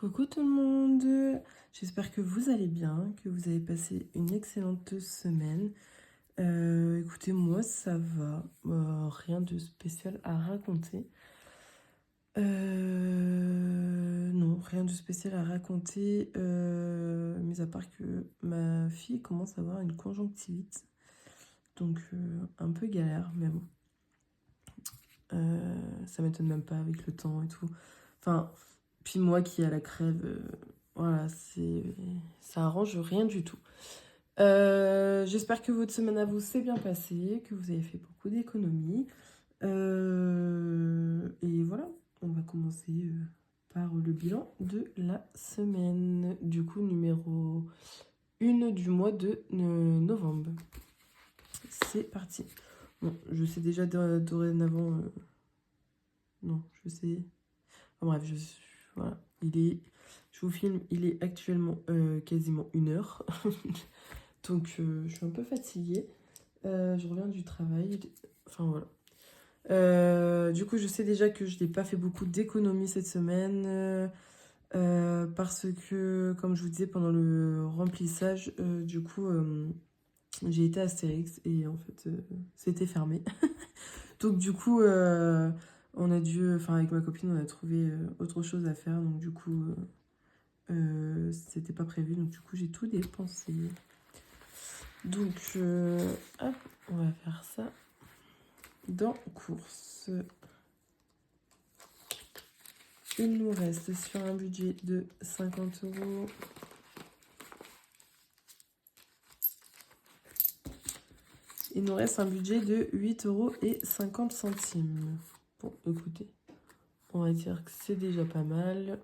Coucou tout le monde, j'espère que vous allez bien, que vous avez passé une excellente semaine. Écoutez, moi ça va, rien de spécial à raconter. Non, rien de spécial à raconter, mis à part que ma fille commence à avoir une conjonctivite, donc un peu galère, mais bon. Ça m'étonne même pas avec le temps et tout. Enfin, puis moi qui ai la crève, voilà, ça arrange rien du tout. J'espère que votre semaine à vous s'est bien passée, que vous avez fait beaucoup d'économies. Et voilà, on va commencer par le bilan de la semaine, du coup numéro 1 du mois de novembre. C'est parti. Bon, je sais déjà dorénavant... non, je sais... Enfin, bref, voilà, je vous filme, il est actuellement quasiment 1h. Donc je suis un peu fatiguée. Je reviens du travail. Enfin voilà. Du coup, je sais déjà que je n'ai pas fait beaucoup d'économies cette semaine. Parce que, comme je vous disais, pendant le remplissage, du coup, j'ai été à Astérix et en fait, c'était fermé. Donc du coup, on a dû, enfin avec ma copine, on a trouvé autre chose à faire. Donc du coup, c'était pas prévu. Donc du coup, j'ai tout dépensé. Donc, hop, on va faire ça dans course. Il nous reste sur un budget de 50 euros. Il nous reste un budget de 8,50 €. Bon, écoutez, on va dire que c'est déjà pas mal.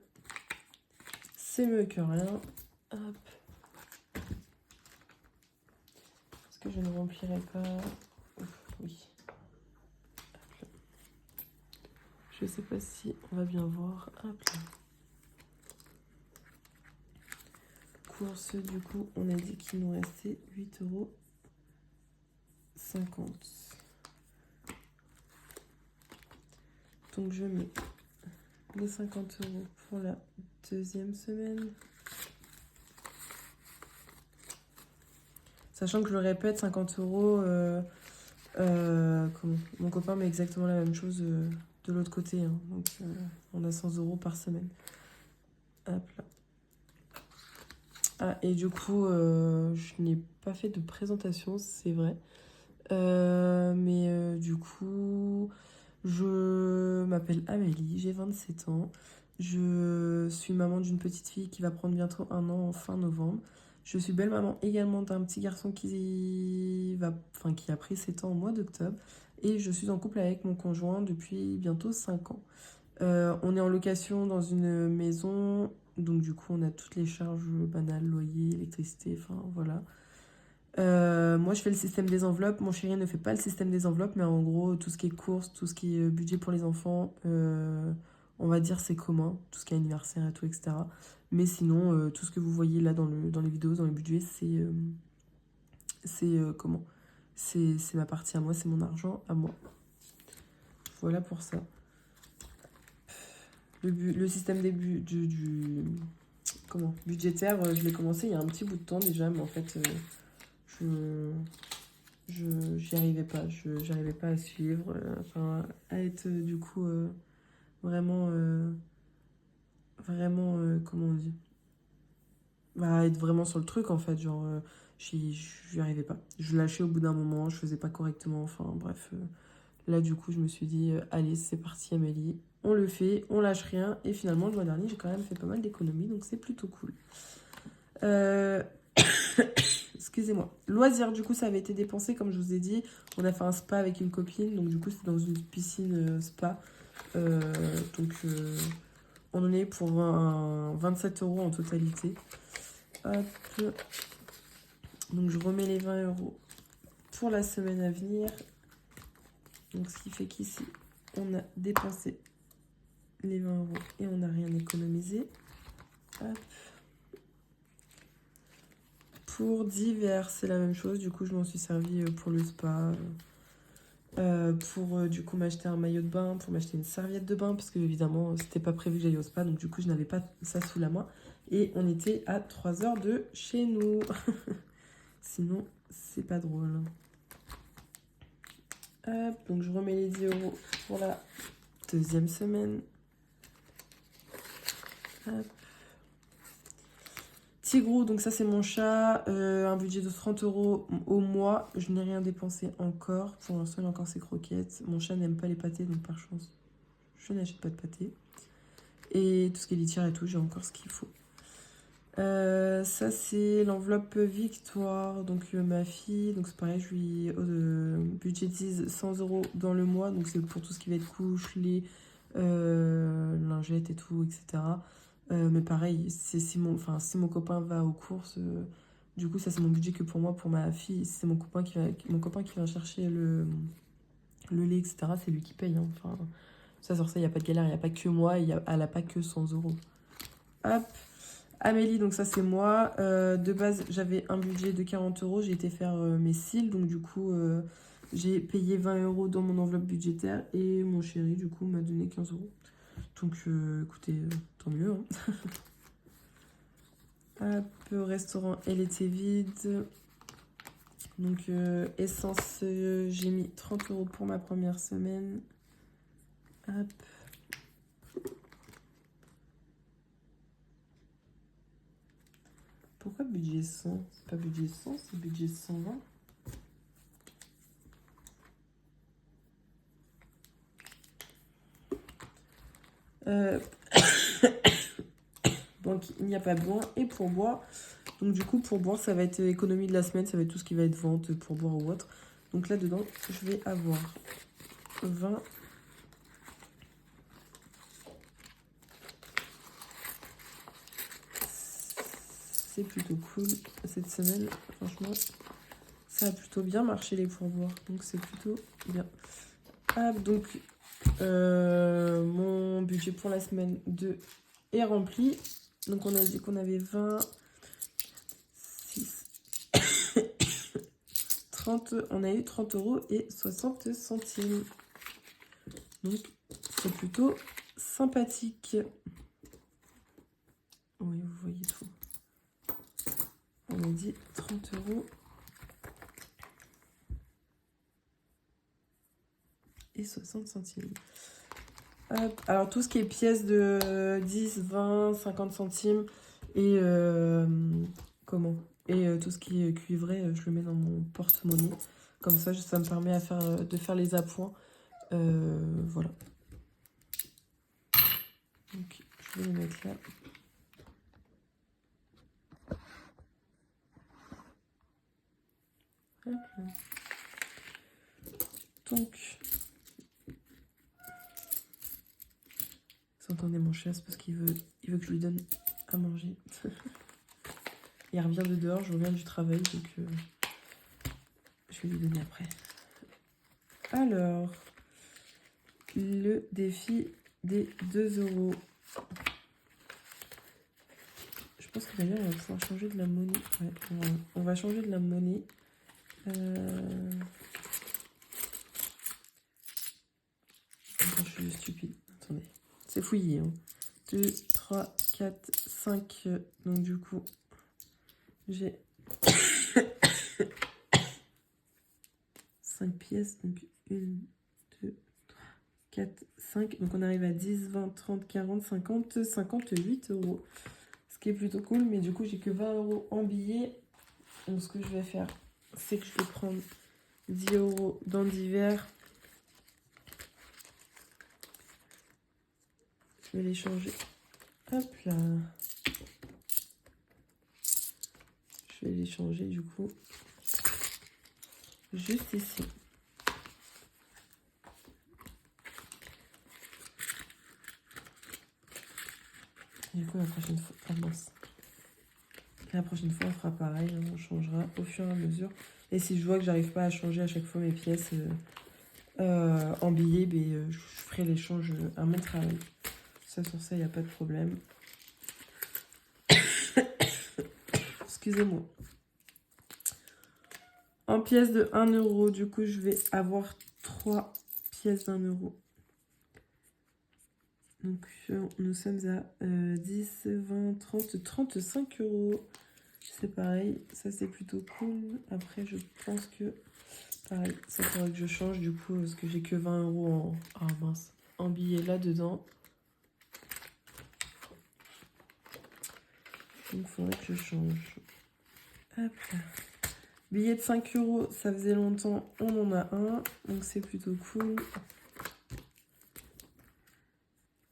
C'est mieux que rien. Hop. Est-ce que je ne remplirai pas? Oui. Hop là. Je sais pas si on va bien voir. Hop là. Course, du coup, on a dit qu'il nous restait 8,50 €. Donc je mets les 50 € pour la deuxième semaine. Sachant que je le répète, 50 €, comment mon copain met exactement la même chose de l'autre côté. Hein. Donc on a 100 € par semaine. Hop là. Ah, et du coup, je n'ai pas fait de présentation, c'est vrai. Mais du coup, je m'appelle Amélie, j'ai 27 ans. Je suis maman d'une petite fille qui va prendre bientôt 1 an en fin novembre. Je suis belle-maman également d'un petit garçon qui a pris 7 ans au mois d'octobre. Et je suis en couple avec mon conjoint depuis bientôt 5 ans. On est en location dans une maison, donc du coup on a toutes les charges banales, loyer, électricité, enfin voilà. Moi je fais le système des enveloppes, mon chéri ne fait pas le système des enveloppes, mais en gros tout ce qui est courses, tout ce qui est budget pour les enfants, on va dire c'est commun, tout ce qui est anniversaire et tout, etc. Mais sinon, tout ce que vous voyez là dans les vidéos, dans les budgets, c'est comment? C'est ma partie à moi, c'est mon argent à moi. Voilà pour ça. Le système budgétaire, je l'ai commencé il y a un petit bout de temps déjà, mais en fait, j'y arrivais pas. J'arrivais pas à suivre, à être du coup vraiment, comment on dit? Bah, être vraiment sur le truc en fait, genre, j'y arrivais pas. Je lâchais au bout d'un moment, je faisais pas correctement, enfin bref. Là, du coup, je me suis dit, allez, c'est parti, Amélie, on le fait, on lâche rien. Et finalement, le mois dernier, j'ai quand même fait pas mal d'économies, donc c'est plutôt cool. Excusez-moi. Loisirs, du coup, ça avait été dépensé, comme je vous ai dit. On a fait un spa avec une copine, donc du coup, c'est dans une piscine spa. Donc, on en est pour 27 € en totalité. Hop. Donc, je remets les 20 € pour la semaine à venir. Donc, ce qui fait qu'ici, on a dépensé les 20 € et on n'a rien économisé. Hop. Pour divers, c'est la même chose. Du coup, je m'en suis servi pour le spa. pour du coup m'acheter un maillot de bain, pour m'acheter une serviette de bain, parce que évidemment c'était pas prévu que j'aille au spa, donc du coup je n'avais pas ça sous la main. Et on était à 3 heures de chez nous. Sinon, c'est pas drôle. Hop, donc je remets les 10 € pour la deuxième semaine. Hop. Tigrou, donc ça c'est mon chat, un budget de 30 € au mois. Je n'ai rien dépensé encore. Pour l'instant, il a encore ses croquettes. Mon chat n'aime pas les pâtés, donc par chance, je n'achète pas de pâtés. Et tout ce qui est litière et tout, j'ai encore ce qu'il faut. Ça c'est l'enveloppe Victoire, donc ma fille, donc c'est pareil, je lui budgétise 100 € dans le mois, donc c'est pour tout ce qui va être couche, lait, lingettes et tout, etc. Mais pareil, si mon copain va aux courses, du coup ça c'est mon budget que pour moi, pour ma fille, si c'est mon copain qui vient chercher le lait, etc., c'est lui qui paye, hein. Enfin, ça sur ça, il n'y a pas de galère, il n'y a pas que moi, elle n'a pas que 100 €. Hop. Amélie, donc ça c'est moi. De base, j'avais un budget de 40 €. J'ai été faire mes cils. Donc du coup, j'ai payé 20 € dans mon enveloppe budgétaire. Et mon chéri, du coup, m'a donné 15 €. Donc écoutez, tant mieux, hein. Hop, restaurant, elle était vide. Donc essence, j'ai mis 30 € pour ma première semaine. Hop. Pourquoi budget 100? C'est pas budget 100, c'est budget 120. Donc il n'y a pas besoin. Et pour boire, donc du coup pour boire ça va être économie de la semaine, ça va être tout ce qui va être vente pour boire ou autre. Donc là dedans je vais avoir 20. C'est plutôt cool cette semaine, franchement ça a plutôt bien marché les pourboires, donc c'est plutôt bien. Donc mon budget pour la semaine 2 est rempli. Donc on a dit qu'on avait 20, 6, 30, on a eu 30 € et 60 centimes. Donc c'est plutôt sympathique. Oui, vous voyez tout. On a dit 30 € et 60 centimes. Hop. Alors tout ce qui est pièces de 10, 20, 50 centimes et tout ce qui est cuivré, je le mets dans mon porte-monnaie. Comme ça me permet de faire les appoints. Voilà. Donc je vais les mettre là. Donc, vous entendez mon chat, c'est parce qu'il veut que je lui donne à manger. Il revient de dehors, je reviens du travail, donc je vais lui donner après. Alors, le défi des 2 €. Je pense que d'ailleurs, on va pouvoir changer de la monnaie. Ouais, on va changer de la monnaie. Attends, je suis stupide. Attendez, c'est fouillé. 2, 3, 4, 5. Donc du coup, j'ai 5 pièces. Donc 1, 2, 3, 4, 5. Donc on arrive à 10, 20, 30, 40, 50, 58 €. Ce qui est plutôt cool. Mais du coup, j'ai que 20 € en billets. Donc ce que je vais faire, c'est que je vais prendre 10 € dans divers. Je vais les changer. Hop là. Je vais les changer du coup. Juste ici. Du coup, la prochaine fois, la prochaine fois, on fera pareil. On changera au fur et à mesure. Et si je vois que j'arrive pas à changer à chaque fois mes pièces en billets, je ferai l'échange à mon travail. Ça, sur ça, il n'y a pas de problème. Excusez-moi. En pièces de 1 €, du coup, je vais avoir 3 pièces d'1 €. Donc nous sommes à 10, 20, 30, 35 €. C'est pareil, ça c'est plutôt cool. Après je pense que pareil, ça faudrait que je change du coup parce que j'ai que 20 € en... Ah mince, en billets là-dedans. Donc il faudrait que je change. Hop là. Billet de 5 €, ça faisait longtemps, on en a un. Donc c'est plutôt cool.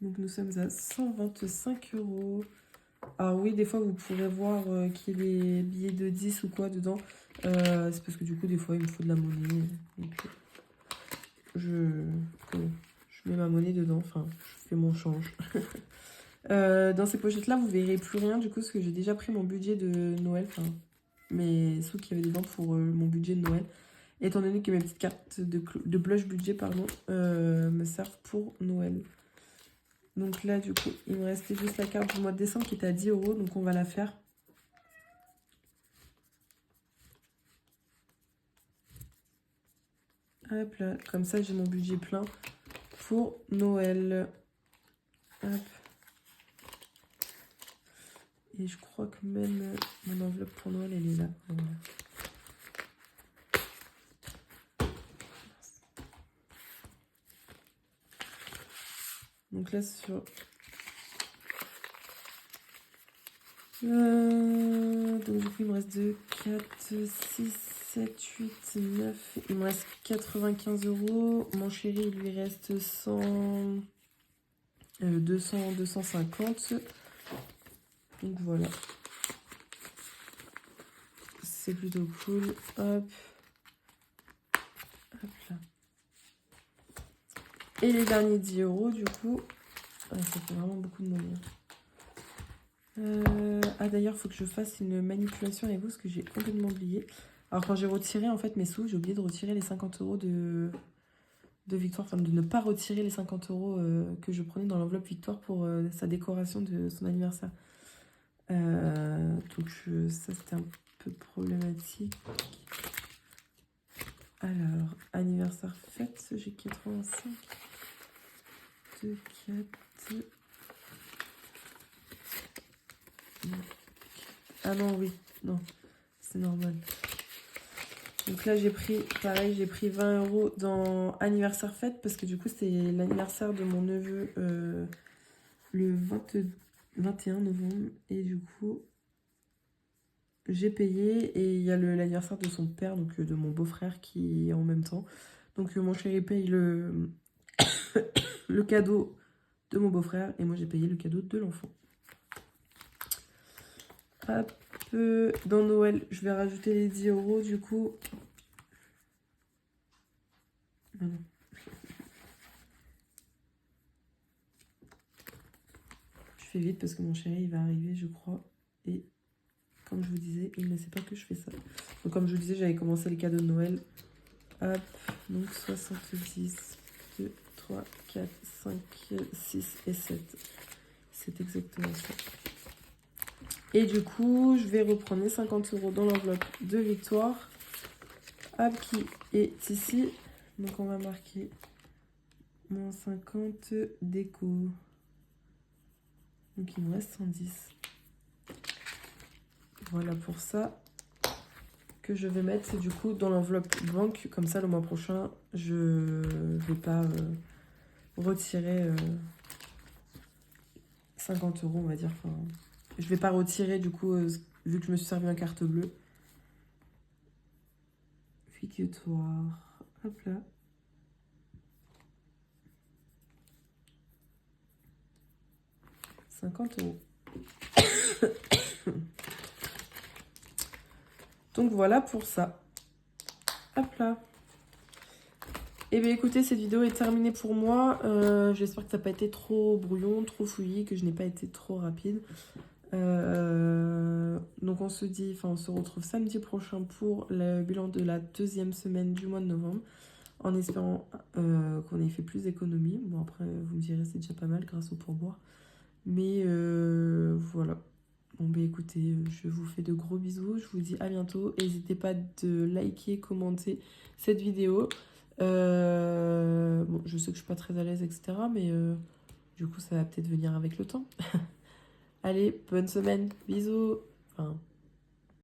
Donc nous sommes à 125 €. Alors oui, des fois vous pourrez voir qu'il y a des billets de 10 ou quoi dedans. C'est parce que du coup des fois il me faut de la monnaie. Donc je mets ma monnaie dedans, enfin je fais mon change. Dans ces pochettes là vous verrez plus rien du coup parce que j'ai déjà pris mon budget de Noël. Enfin mes sous qu'il y avait dedans pour mon budget de Noël. Étant donné que mes petites cartes de blush budget pardon, me servent pour Noël. Donc là, du coup, il me restait juste la carte du mois de décembre qui était à 10 €. Donc on va la faire. Hop là, comme ça, j'ai mon budget plein pour Noël. Hop. Et je crois que même mon enveloppe pour Noël, elle est là. Voilà. Donc là, sur... donc du coup, il me reste 2, 4, 6, 7, 8, 9. Il me reste 95 €. Mon chéri, il lui reste 100, 200, 250. Donc voilà. C'est plutôt cool. Hop. Hop là. Et les derniers 10 € du coup. Ça fait vraiment beaucoup de monnaie. Ah d'ailleurs, il faut que je fasse une manipulation avec vous parce que j'ai complètement oublié. Alors quand j'ai retiré en fait mes sous, j'ai oublié de retirer les 50 € de Victoire. Enfin de ne pas retirer les 50 € que je prenais dans l'enveloppe Victoire pour sa décoration de son anniversaire. Donc ça c'était un peu problématique. Alors, anniversaire fête, j'ai 85. 2, 4. Ah non, oui, non, c'est normal. Donc là, j'ai pris, pareil, j'ai pris 20 € dans anniversaire fête parce que du coup, c'est l'anniversaire de mon neveu le 21 novembre. Et du coup, j'ai payé et il y a l'anniversaire de son père, donc de mon beau-frère qui est en même temps. Donc mon chéri paye le cadeau de mon beau-frère et moi j'ai payé le cadeau de l'enfant. Hop, dans Noël, je vais rajouter les 10 € du coup. Non. Je fais vite parce que mon chéri il va arriver je crois. Et comme je vous disais, il ne sait pas que je fais ça. Donc comme je vous disais, j'avais commencé les cadeaux de Noël. Hop, donc 70, 2, 3, 4, 5, 6 et 7. C'est exactement ça. Et du coup, je vais reprendre les 50 € dans l'enveloppe de Victoire. Hop, qui est ici. Donc on va marquer moins 50 déco. Donc il me reste 110. Voilà pour ça que je vais mettre du coup dans l'enveloppe banque. Comme ça le mois prochain, je vais pas retirer 50 € on va dire. Enfin, je vais pas retirer du coup, vu que je me suis servi en carte bleue. Victoire. Hop là. €50. Donc voilà pour ça. Hop là. Et bien écoutez, cette vidéo est terminée pour moi. J'espère que ça n'a pas été trop brouillon, trop fouillis, que je n'ai pas été trop rapide. Donc on se retrouve samedi prochain pour le bilan de la deuxième semaine du mois de novembre. En espérant qu'on ait fait plus d'économies. Bon après, vous me direz, c'est déjà pas mal grâce au pourboire. Mais voilà. Bon bah écoutez, je vous fais de gros bisous, je vous dis à bientôt. N'hésitez pas de liker, commenter cette vidéo. Bon, je sais que je suis pas très à l'aise, etc. Mais du coup, ça va peut-être venir avec le temps. Allez, bonne semaine. Bisous. Enfin,